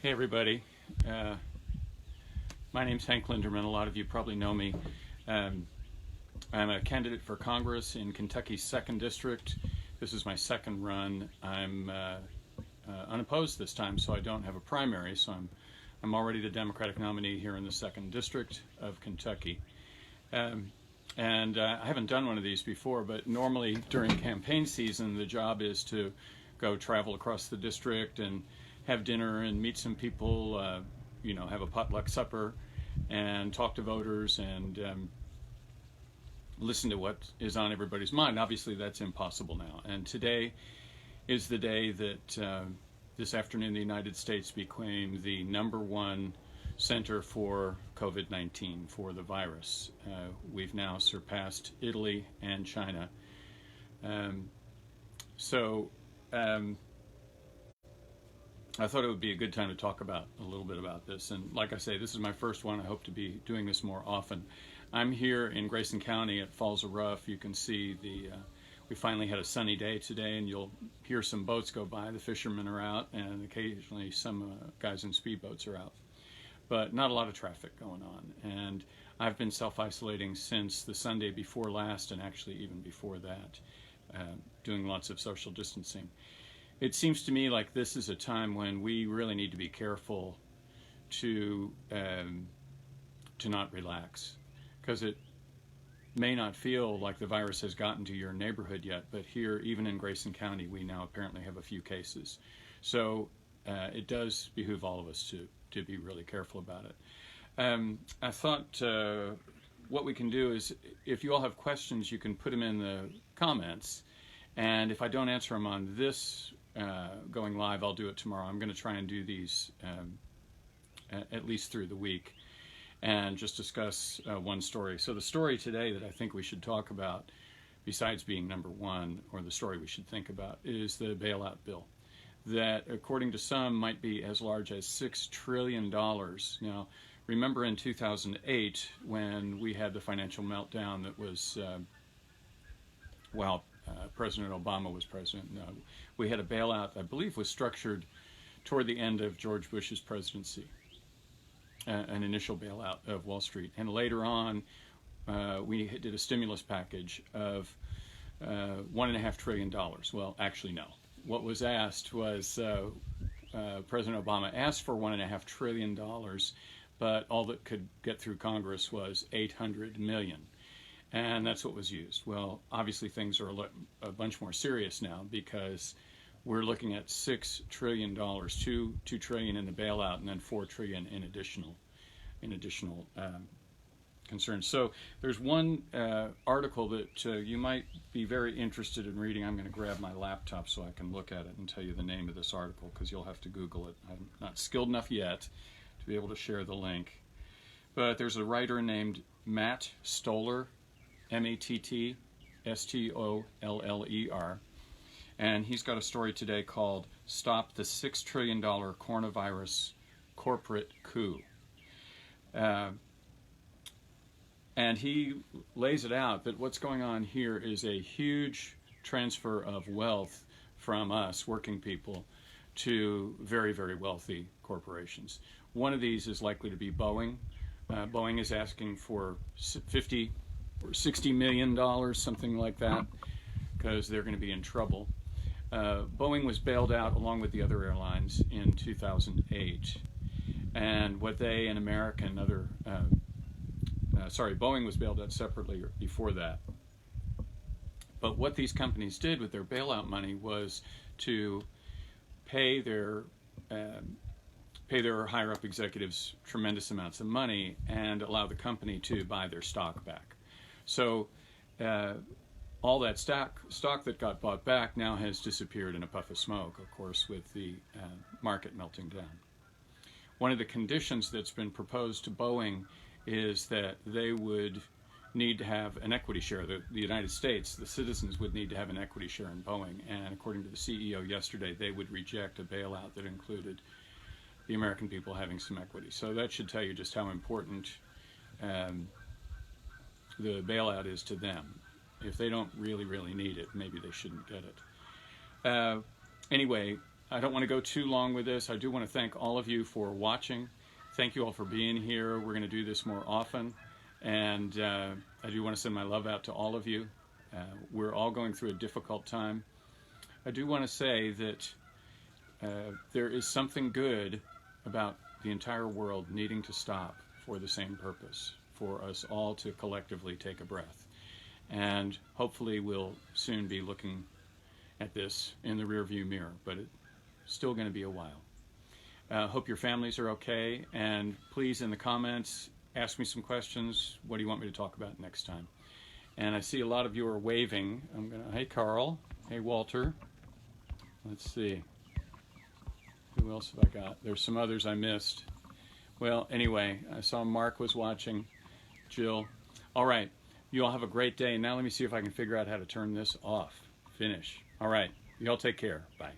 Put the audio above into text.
Hey everybody, my name's Hank Linderman. A lot of you probably know me. Um, I'm a candidate for Congress in Kentucky's 2nd District. This is my second run. I'm unopposed this time, so I don't have a primary, so I'm already the Democratic nominee here in the 2nd District of Kentucky. I haven't done one of these before, but normally during campaign season the job is to go travel across the district and have dinner and meet some people, have a potluck supper and talk to voters and listen to what is on everybody's mind. Obviously that's impossible now, and today is the day that this afternoon the United States became the #1 center for COVID-19, for the virus. We've now surpassed Italy and China. I thought it would be a good time to talk a little bit about this. And like I say, this is my first one. I hope to be doing this more often. I'm here in Grayson County at Falls of Rough. You can see we finally had a sunny day today, and you'll hear some boats go by. The fishermen are out, and occasionally some guys in speedboats are out. But not a lot of traffic going on. And I've been self-isolating since the Sunday before last, and actually even before that, doing lots of social distancing. It seems to me like this is a time when we really need to be careful to not relax, because it may not feel like the virus has gotten to your neighborhood yet, but here, even in Grayson County, we now apparently have a few cases. So it does behoove all of us to be really careful about it. I thought what we can do is, if you all have questions, you can put them in the comments, and if I don't answer them on this going live, I'll do it tomorrow. I'm going to try and do these at least through the week and just discuss one story. So the story today that I think we should talk about, besides being #1, or the story we should think about, is the bailout bill that, according to some, might be as large as $6 trillion. Now, remember in 2008 when we had the financial meltdown that was, President Obama was president. We had a bailout, I believe, was structured toward the end of George Bush's presidency, an initial bailout of Wall Street. And later on, we did a stimulus package of $1.5 trillion. Well, actually, no. What was asked was, President Obama asked for $1.5 trillion, but all that could get through Congress was $800 million. And that's what was used. Well, obviously things are a bunch more serious now, because we're looking at $6 trillion, $2 trillion in the bailout, and then $4 trillion in additional concerns. So there's one article that you might be very interested in reading. I'm going to grab my laptop so I can look at it and tell you the name of this article, because you'll have to Google it. I'm not skilled enough yet to be able to share the link. But there's a writer named Matt Stoller, Mattstoller, and he's got a story today called "Stop the $6 Trillion Coronavirus Corporate Coup." And he lays it out that what's going on here is a huge transfer of wealth from us, working people, to very, very wealthy corporations. One of these is likely to be Boeing. Boeing is asking for $50 or $60 million, something like that, because they're going to be in trouble. Boeing was bailed out along with the other airlines in 2008, and what they and American other Boeing was bailed out separately before that. But what these companies did with their bailout money was to pay their higher up executives tremendous amounts of money and allow the company to buy their stock back. So all that stock that got bought back now has disappeared in a puff of smoke, of course, with the market melting down. One of the conditions that's been proposed to Boeing is that they would need to have an equity share. The United States, the citizens, would need to have an equity share in Boeing. And according to the CEO yesterday, they would reject a bailout that included the American people having some equity. So that should tell you just how important the bailout is to them. If they don't really, really need it, maybe they shouldn't get it. Anyway, I don't want to go too long with this. I do want to thank all of you for watching. Thank you all for being here. We're going to do this more often. And I do want to send my love out to all of you. We're all going through a difficult time. I do want to say that there is something good about the entire world needing to stop for the same purpose, for us all to collectively take a breath. And hopefully we'll soon be looking at this in the rearview mirror, but it's still going to be a while. Hope your families are okay, and please in the comments ask me some questions. What do you want me to talk about next time? And I see a lot of you are waving. Hey Carl, hey Walter. Let's see. Who else have I got? There's some others I missed. Well, anyway, I saw Mark was watching. Jill. All right. You all have a great day. Now let me see if I can figure out how to turn this off. Finish. All right. You all take care. Bye.